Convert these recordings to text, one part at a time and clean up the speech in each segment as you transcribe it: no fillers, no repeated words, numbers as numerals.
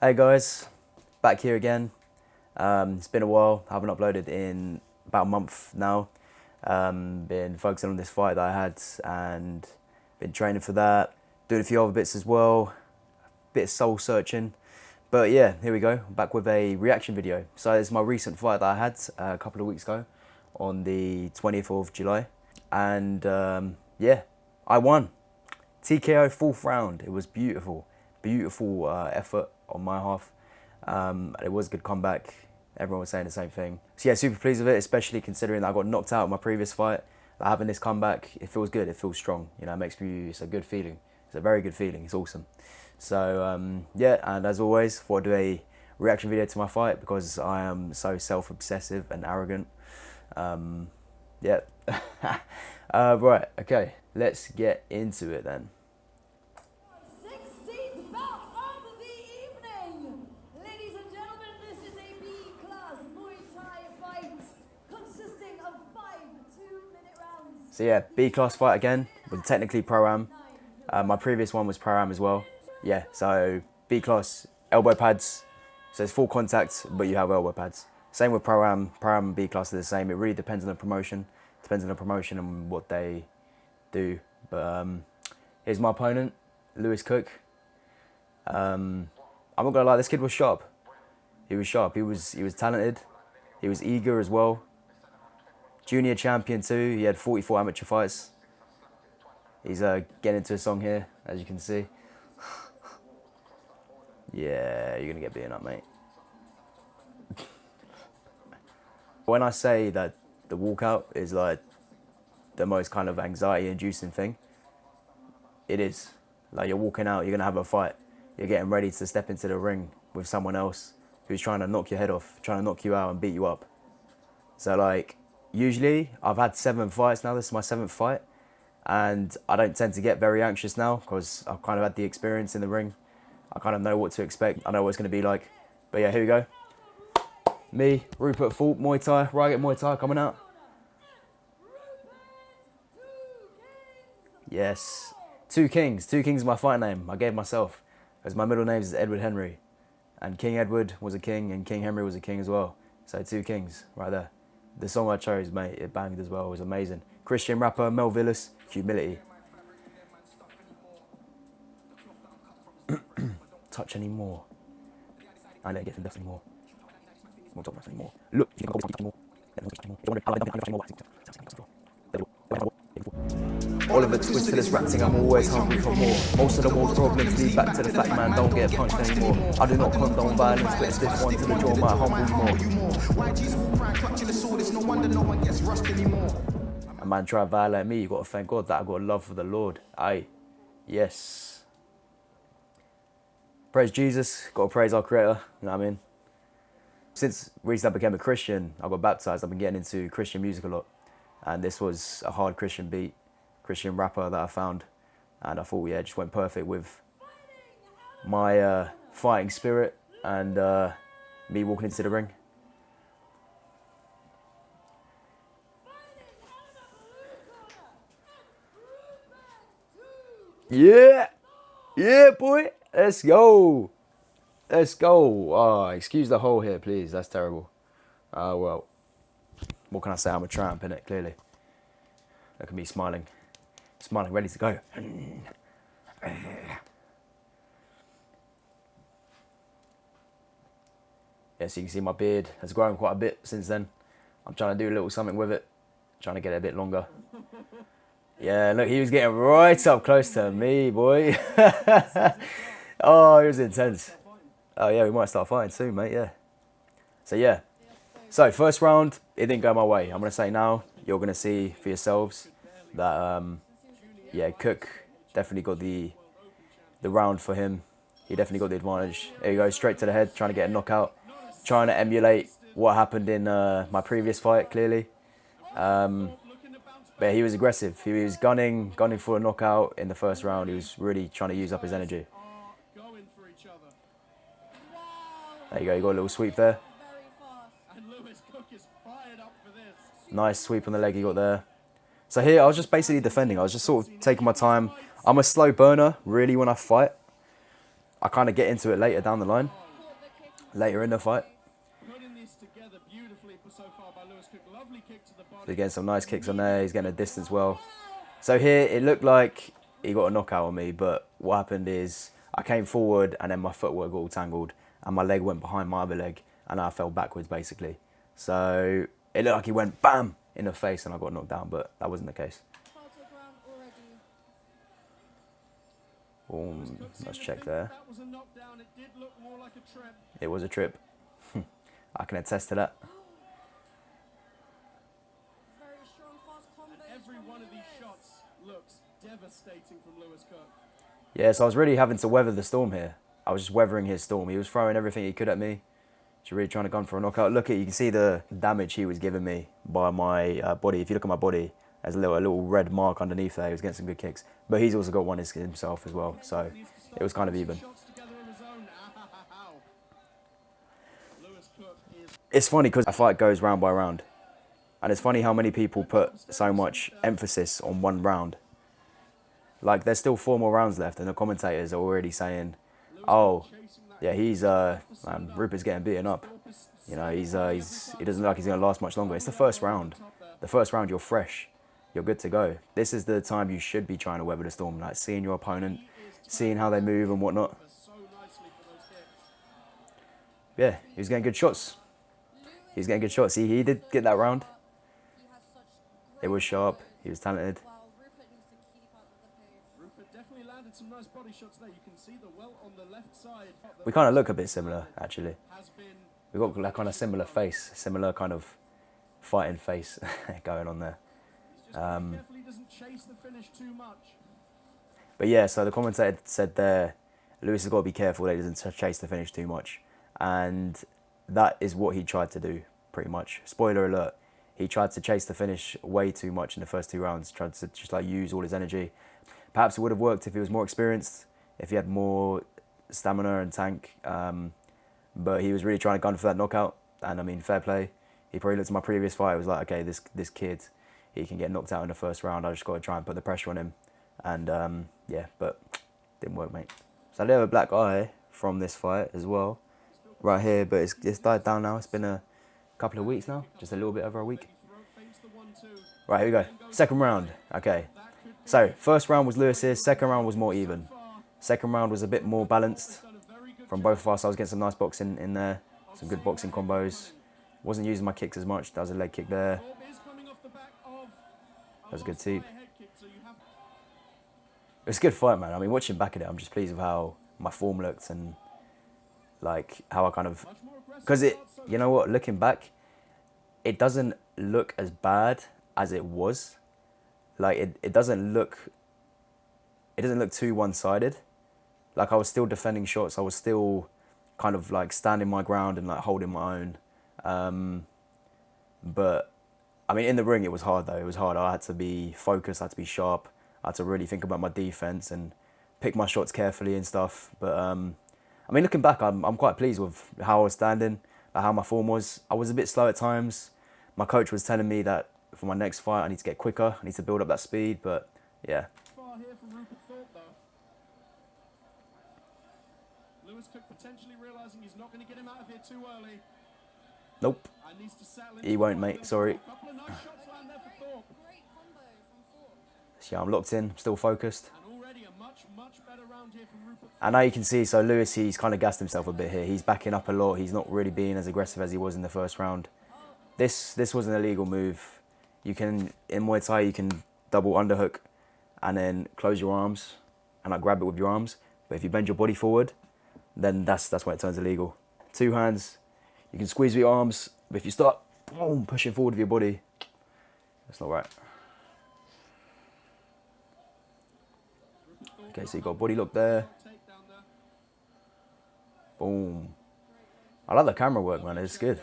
Hey guys, back here again. It's been a while. I haven't uploaded in about a month now. Been focusing on this fight that I had and been training for that. Doing a few other bits as well. Bit of soul searching. But yeah, here we go. Back with a reaction video. So it's my recent fight that I had a couple of weeks ago on the 20th of July. And yeah, I won. TKO 4th round. It was beautiful. Beautiful effort on my half. It was a good comeback. Everyone was saying the same thing. So yeah, super pleased with it, especially considering that I got knocked out in my previous fight. Having this comeback, it feels good. It feels strong. You know, it makes me. It's a good feeling. It's a very good feeling. It's awesome. So yeah, and as always, thought I'd do a reaction video to my fight because I am so self-obsessive and arrogant. Yeah. Right. Okay. Let's get into it then. So yeah, B-class fight again, with technically Pro-Am. My previous one was Pro-Am as well. Yeah, so B-class, elbow pads. So it's full contact, but you have elbow pads. Same with Pro-Am. Pro-Am and B-class are the same. It really depends on the promotion. Depends on the promotion and what they do. But here's my opponent, Lewis Cook. I'm not gonna lie, this kid was sharp. He was sharp. He was talented. He was eager as well. Junior champion too. He had 44 amateur fights. He's getting into a song here, as you can see. Yeah, you're gonna get beaten up, mate. When I say that the walkout is like the most kind of anxiety-inducing thing, it is. Like, you're walking out, you're gonna have a fight. You're getting ready to step into the ring with someone else who's trying to knock your head off, trying to knock you out and beat you up. So like, usually, I've had 7 fights now. This is my 7th fight. And I don't tend to get very anxious now because I've kind of had the experience in the ring. I kind of know what to expect. I know what it's going to be like. But yeah, here we go. Me, Rupert Fulp, Muay Thai. Riot Muay Thai coming out. Yes. Two Kings. Two Kings is my fight name. I gave myself. Because my middle name is Edward Henry. And King Edward was a king and King Henry was a king as well. So 2 kings right there. The song I chose, mate, it banged as well. It was amazing. Christian rapper, Mel Villas, Humility. Touch anymore. I don't get him dust anymore. Won't talk anymore. Look, you can go anymore. Oliver Twist to this rapping, I'm always hungry for more. Most of the world's problems lead back to the fact, man, don't get punched anymore. I do not condone violence, but it's this one to the jaw might humble you more. A man try to violate me, you got to thank God that I got love for the Lord. Aye, yes. Praise Jesus, got to praise our Creator, you know what I mean? Since recently I became a Christian, I got baptized, I've been getting into Christian music a lot. And this was a hard Christian beat, Christian rapper that I found. And I thought, yeah, it just went perfect with my fighting spirit and me walking into the ring. Yeah, yeah, boy, let's go. Let's go. Oh, excuse the hole here, please. That's terrible. Well, what can I say? I'm a tramp, innit, clearly. Look at me smiling. Smiling, ready to go. Yeah, so you can see my beard has grown quite a bit since then. I'm trying to do a little something with it. Trying to get it a bit longer. Yeah, look, he was getting right up close to me, boy. Oh, it was intense. Oh yeah, we might start fighting soon, mate, yeah. So yeah. So, first round, it didn't go my way. I'm going to say now, you're going to see for yourselves that, yeah, Cook definitely got the round for him. He definitely got the advantage. There you go, straight to the head, trying to get a knockout. Trying to emulate what happened in my previous fight, clearly. But he was aggressive. He was gunning for a knockout in the first round. He was really trying to use up his energy. There you go, you got a little sweep there. Nice sweep on the leg he got there. So here, I was just basically defending. I was just sort of taking my time. I'm a slow burner, really, when I fight. I kind of get into it later down the line. later in the fight. So he's getting some nice kicks on there. He's getting a distance well. So here it looked like he got a knockout on me, but what happened is I came forward and then my footwork got all tangled and my leg went behind my other leg and I fell backwards basically. So it looked like he went bam in the face and I got knocked down, but that wasn't the case. Boom, let's check there. It was a trip. I can attest to that. Every one of these shots looks devastating from Lewis Cook. Yeah, so I was really having to weather the storm here. I was just weathering his storm. He was throwing everything he could at me. Just really trying to gun for a knockout. Look at, you can see the damage he was giving me by my body. If you look at my body, there's a little red mark underneath there. He was getting some good kicks. But he's also got one himself as well. So it was kind of even. It's funny because a fight goes round by round. And it's funny how many people put so much emphasis on one round. Like, there's still 4 more rounds left and the commentators are already saying, oh, yeah, man, Rupert's getting beaten up. You know, he doesn't look like he's going to last much longer. It's the first round. The first round, you're fresh. You're good to go. This is the time you should be trying to weather the storm, like seeing your opponent, seeing how they move and whatnot. Yeah, he was getting good shots. He was getting good shots. He did get that round. It was sharp. He was talented. Some nice body shots there. You can see the welt on the left side. We kind of look a bit similar, actually. We've got that kind of similar face, similar kind of fighting face going on there. But yeah, so the commentator said there, Lewis has got to be careful that he doesn't chase the finish too much. And that is what he tried to do, pretty much. Spoiler alert, he tried to chase the finish way too much in the first 2 rounds, tried to just like use all his energy. Perhaps it would have worked if he was more experienced, if he had more stamina and tank. But he was really trying to gun for that knockout. And I mean, fair play. He probably looked at my previous fight. It was like, okay, this kid, he can get knocked out in the first round. I just got to try and put the pressure on him. And yeah, but didn't work, mate. So I did have a black eye from this fight as well, right here. But it's died down now. It's been a couple of weeks now, just a little bit over a week. Right, here we go. Second round. Okay. So, first round was Lewis's, second round was more even. Second round was a bit more balanced from both of us. I was getting some nice boxing in there, some good boxing combos. Wasn't using my kicks as much. That was a leg kick there. That was a good teep. It was a good fight, man. I mean, watching back at it, I'm just pleased with how my form looked and like how I kind of... Because you know what, looking back, it doesn't look as bad as it was. Like it doesn't look too one-sided. Like I was still defending shots. I was still kind of like standing my ground and like holding my own. But I mean, in the ring, it was hard though. It was hard. I had to be focused. I had to be sharp. I had to really think about my defense and pick my shots carefully and stuff. But I mean, looking back, I'm quite pleased with how I was standing, like how my form was. I was a bit slow at times. My coach was telling me that for my next fight, I need to get quicker. I need to build up that speed, but yeah. Far here from Rupert Thorpe, though. Lewis Cook potentially realising he's not going to get him out of here too early. Nope. He won't, mate. Sorry. Yeah, I'm locked in. Still focused. And now you can see, so Lewis, he's kind of gassed himself a bit here. He's backing up a lot. He's not really being as aggressive as he was in the first round. This was an illegal move. You can, in Muay Thai, you can double underhook and then close your arms and like grab it with your arms. But if you bend your body forward, then that's when it turns illegal. 2 hands, you can squeeze with your arms, but if you start boom, pushing forward with your body, that's not right. Okay, so you got body lock there. Boom. I like the camera work, man. It's good.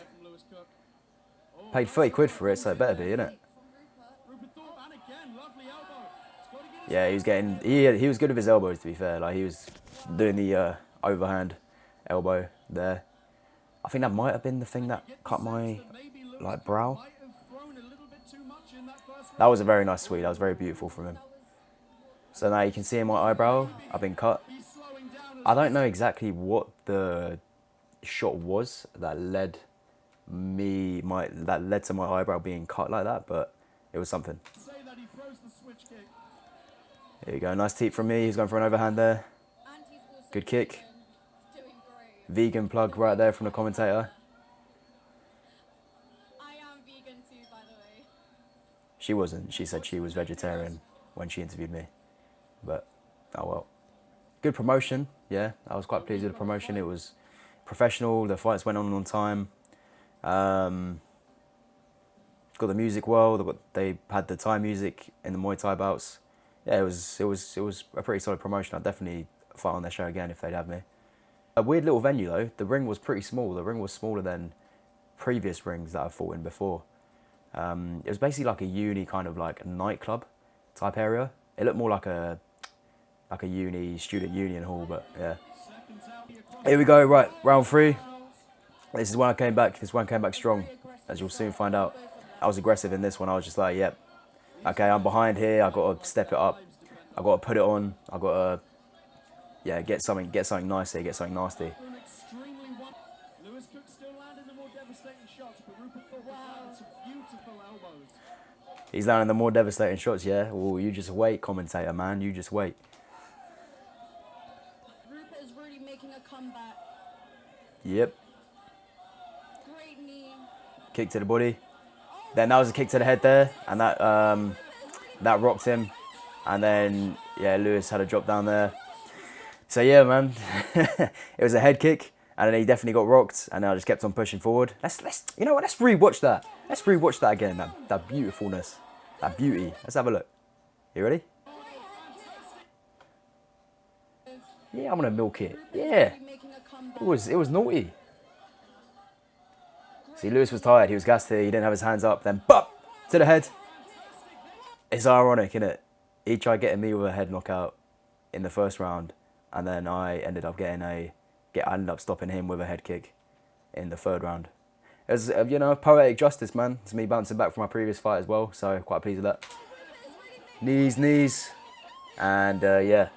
Paid 30 quid for it, so it better be, innit? Yeah, he was getting... He was good with his elbows, to be fair. Like, he was doing the overhand elbow there. I think that might have been the thing that cut my, like, brow. That was a very nice sweep. That was very beautiful from him. So now you can see in my eyebrow, I've been cut. I don't know exactly what the shot was that led to my eyebrow being cut like that, but it was something. Say that he throws the switch kick. Here you go, nice teep from me. He's going for an overhand there. Good kick. Vegan plug right there from the commentator. I am vegan too, by the way. She wasn't. She said she was vegetarian when she interviewed me. But, oh well. Good promotion, yeah. I was quite pleased with the promotion. It was professional. The fights went on time. Got the music well. They had the Thai music in the Muay Thai bouts. Yeah, it was a pretty solid promotion. I'd definitely fight on their show again if they'd have me. A weird little venue though. The ring was pretty small. The ring was smaller than previous rings that I've fought in before. It was basically like a uni kind of like nightclub type area. It looked more like a uni student union hall, but yeah. Here we go. Right, round 3. This is when I came back. This one came back strong, as you'll soon find out. I was aggressive in this one. I was just like, yep, okay, I'm behind here. I got to step it up. I got to put it on. I got to, yeah, get something nice here, get something nasty. Lewis Cook still landing the more devastating shots, but Rupert thought wow, some beautiful elbows. He's landing the more devastating shots, yeah. Well, you just wait, commentator man. You just wait. Rupert is really making a comeback. Yep. Great knee. Kick to the body. Then that was a kick to the head there, and that rocked him. And then yeah, Lewis had a drop down there. So yeah, man, it was a head kick, and then he definitely got rocked, and then I just kept on pushing forward. Let's you know what? Let's rewatch that. Let's rewatch that again. That beautifulness, that beauty. Let's have a look. You ready? Yeah, I'm gonna milk it. Yeah, it was naughty. See, Lewis was tired. He was gassed here. He didn't have his hands up. Then, bop to the head. It's ironic, isn't it? He tried getting me with a head knockout in the first round, and then I ended up I ended up stopping him with a head kick in the 3rd round. It was, you know, poetic justice, man. It's me bouncing back from my previous fight as well, so quite pleased with that. Knees, and yeah,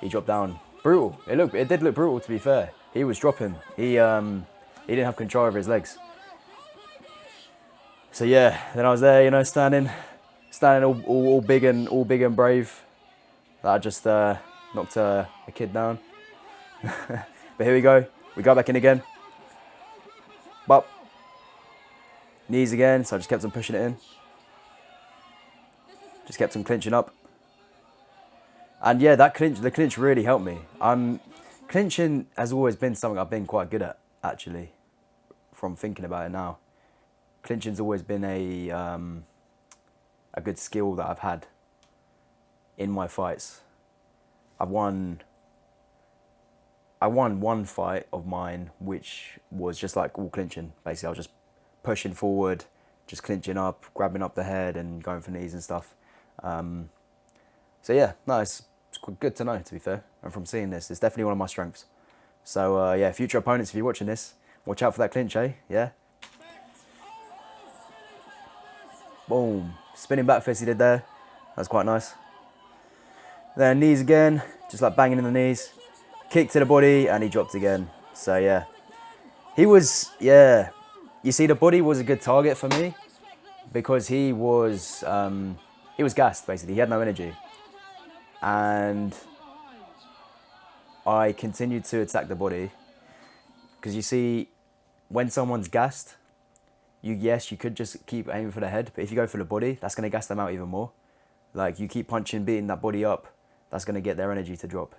he dropped down. Brutal. It did look brutal, to be fair. He was dropping. He didn't have control over his legs. So yeah, then I was there, you know, standing all big and brave. I just knocked a kid down. But here we go. We got back in again. Bop. Knees again, so I just kept on pushing it in. Just kept on clinching up. And yeah, the clinch really helped me. Clinching has always been something I've been quite good at, actually, from thinking about it now. Clinching's always been a good skill that I've had in my fights. I won one fight of mine which was just like all clinching. Basically, I was just pushing forward, just clinching up, grabbing up the head and going for knees and stuff. So yeah, no, it's good to know, to be fair. And from seeing this, it's definitely one of my strengths. So yeah, future opponents, if you're watching this, watch out for that clinch, eh? Yeah? Boom. Spinning back fist he did there. That's quite nice. Then knees again, just like banging in the knees. Kick to the body, and he dropped again. So yeah. He was, yeah. You see, the body was a good target for me because he was gassed, basically. He had no energy. And I continued to attack the body because you see, when someone's gassed, you could just keep aiming for the head, but if you go for the body, that's going to gas them out even more. Like, you keep punching, beating that body up, that's going to get their energy to drop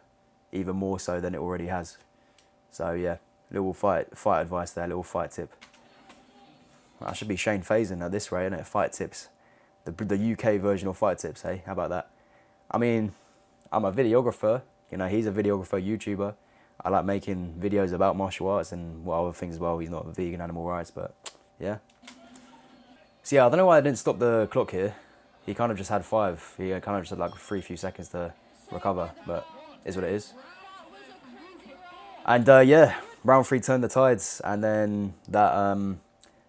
even more so than it already has. So yeah, little fight advice there, little fight tip. I should be Shane Faison at this rate, innit? Fight tips. The UK version of fight tips, hey? How about that? I mean, I'm a videographer, you know, he's a videographer, YouTuber. I like making videos about martial arts and other things as well. He's not vegan, animal rights, but yeah. So yeah, I don't know why I didn't stop the clock here. He kind of just had 5. He kind of just had like few seconds to recover, but it is what it is. And yeah, round 3 turned the tides, and then that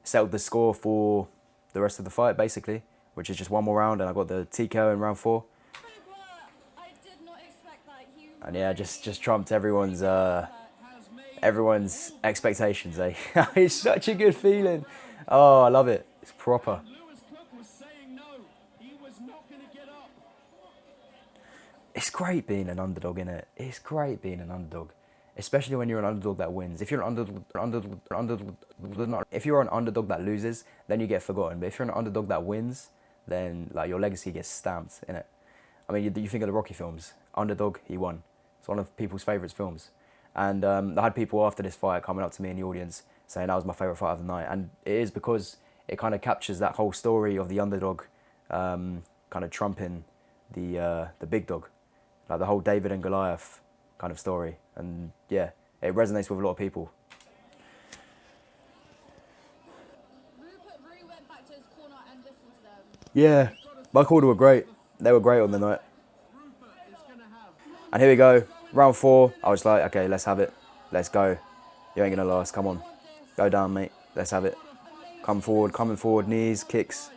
settled the score for the rest of the fight, basically, which is just one more round, and I got the TKO in round 4. I did not expect that. And yeah, just trumped everyone's everyone's expectations, eh? It's such a good feeling. Oh, I love it. It's proper. Lewis Cook was saying no. He was not going to get up. It's great being an underdog, innit? It's great being an underdog. Especially when you're an underdog that wins. If you're an if you're an underdog that loses, then you get forgotten. But if you're an underdog that wins, then like your legacy gets stamped, innit? I mean, you think of the Rocky films. Underdog, he won. It's one of people's favourite films. And I had people after this fight coming up to me in the audience saying that was my favourite fight of the night. And it is because it kind of captures that whole story of the underdog kind of trumping the big dog. Like the whole David and Goliath kind of story. And yeah, it resonates with a lot of people. Rupert really went back to his corner and listened to them. Yeah, my corner were great. They were great on the night. Rupert is going to have. And here we go, round 4. I was like, okay, let's have it. Let's go. You ain't gonna last. Come on, go down, mate. Let's have it. Coming forward. Knees, kicks,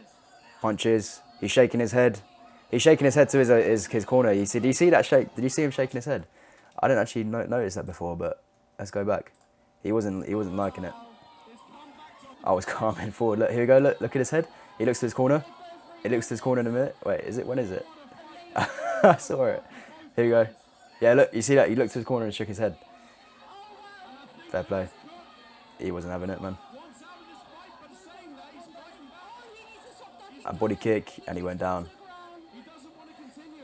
punches. He's shaking his head. He's shaking his head to his corner. Did you see that shake? Did you see him shaking his head? I didn't actually notice that before, but let's go back. He wasn't liking it. I was calming forward. Look, here we go. Look at his head. He looks to his corner. He looks to his corner in a minute. Wait, is it? When is it? I saw it. Here we go. Yeah, look. You see that? He looked to his corner and shook his head. Fair play. He wasn't having it, man. A body kick, and he went down. He doesn't want to continue.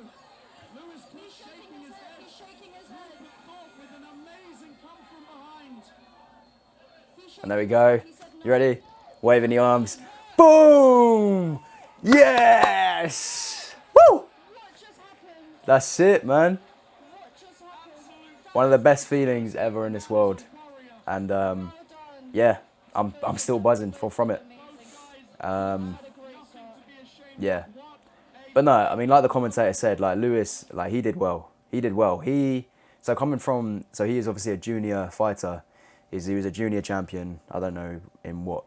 Lewis Cook shaking his head. He's shaking his head. With an amazing come from behind. And there we go. You ready? Waving the arms. Boom! Yes! Woo! What just happened? That's it, man. What just happened? One of the best feelings ever in this world. And Well done. yeah, I'm still buzzing from it. Amazing. Had a great start. Yeah. But no, I mean, like the commentator said, like Lewis, like he did well. He is obviously a junior fighter. He was a junior champion. I don't know in what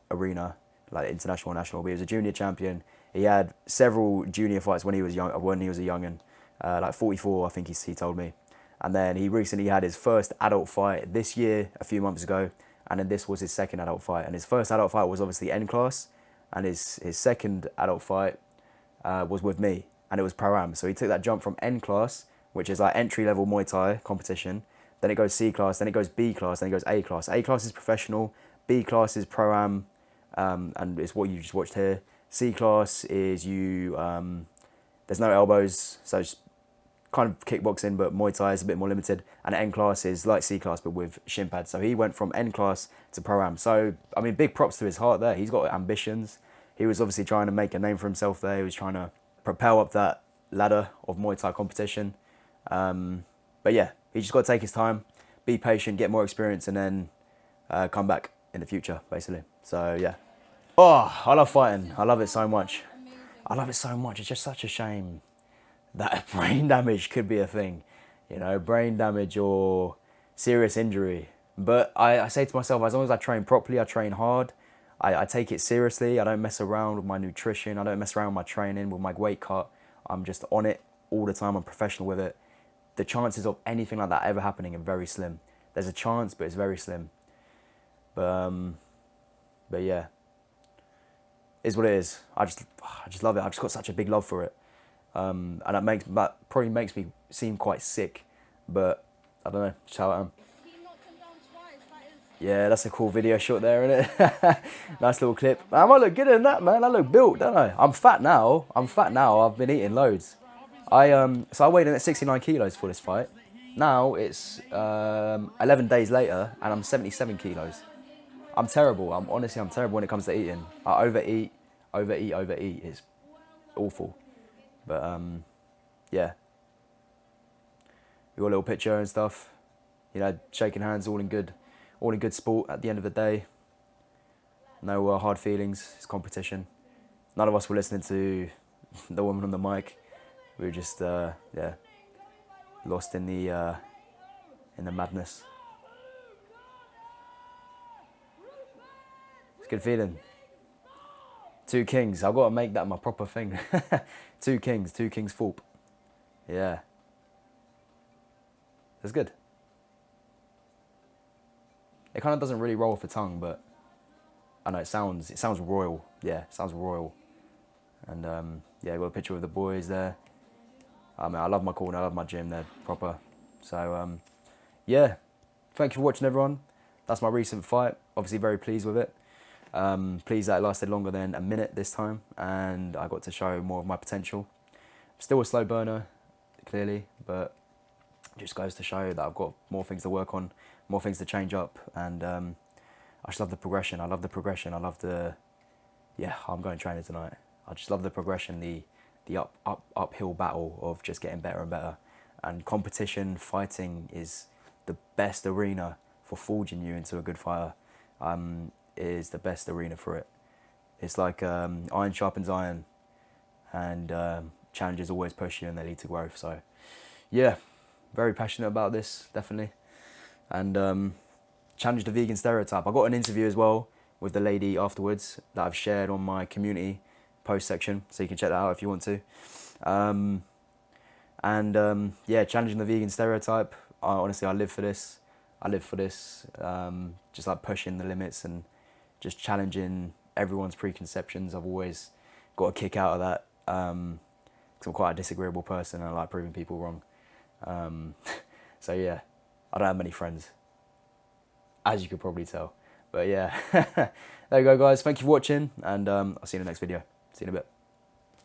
arena, like international or national, but he was a junior champion. He had several junior fights when he was young, when he was a youngin, like 44, I think he told me. And then he recently had his first adult fight this year, a few months ago, and then this was his second adult fight. And his first adult fight was obviously N class, and his second adult fight was with me, and it was Pro-Am. So he took that jump from N class, which is like entry-level Muay Thai competition, then it goes C class, then it goes B class, then it goes A class. A class is professional, B class is Pro-Am, and it's what you just watched here. C class is there's no elbows, so it's kind of kickboxing, but Muay Thai is a bit more limited. And N class is like C class, but with shin pads. So he went from N class to Pro-Am. So, I mean, big props to his heart there. He's got ambitions. He was obviously trying to make a name for himself there. He was trying to propel up that ladder of Muay Thai competition. But yeah, he just got to take his time, be patient, get more experience, and then come back in the future, basically. So yeah. Oh, I love fighting. I love it so much. Amazing. I love it so much. It's just such a shame that brain damage could be a thing. You know, brain damage or serious injury. But I say to myself, as long as I train properly, I train hard, I take it seriously, I don't mess around with my nutrition, I don't mess around with my training, with my weight cut, I'm just on it all the time, I'm professional with it. The chances of anything like that ever happening are very slim. There's a chance, but it's very slim. But yeah, is what it is. I just love it. I've just got such a big love for it. And that probably makes me seem quite sick, but I don't know, just how I am. He knocked him down twice. That is. Yeah, that's a cool video shot there, isn't it? Nice little clip. I might look good in that, man. I look built, don't I? I'm fat now. I've been eating loads. So I weighed in at 69 kilos for this fight. Now it's 11 days later, and I'm 77 kilos. I'm terrible. I'm terrible when it comes to eating. I overeat. It's awful. But yeah, we got a little picture and stuff. You know, shaking hands, all in good sport. At the end of the day, no hard feelings. It's competition. None of us were listening to the woman on the mic. We were just yeah, lost in the madness. It's a good feeling. 2 kings. I've got to make that my proper thing. 2 kings Fulp. Yeah. That's good. It kind of doesn't really roll off the tongue, but I know it sounds royal. Yeah, it sounds royal. And yeah, got a picture of the boys there. I mean, I love my corner, I love my gym, they're proper. So yeah, thank you for watching, everyone. That's my recent fight. Obviously very pleased with it. Pleased that it lasted longer than a minute this time, and I got to show more of my potential. Still a slow burner, clearly, but it just goes to show that I've got more things to work on, more things to change up, and I just love the progression. I love the progression. I love the, yeah, I'm going training tonight. I just love the progression, the uphill battle of just getting better and better. And competition, fighting is the best arena for forging you into a good fighter. Is the best arena for it. It's like iron sharpens iron, and challenges always push you and they lead to growth. So yeah, very passionate about this, definitely. And challenge the vegan stereotype. I got an interview as well with the lady afterwards that I've shared on my community post section, so you can check that out if you want to. Yeah, challenging the vegan stereotype. Honestly, I live for this. I live for this. Just like pushing the limits and just challenging everyone's preconceptions. I've always got a kick out of that. Because I'm quite a disagreeable person and I like proving people wrong. So yeah, I don't have many friends, as you could probably tell. But yeah, there you go, guys. Thank you for watching, and I'll see you in the next video. See you in a bit.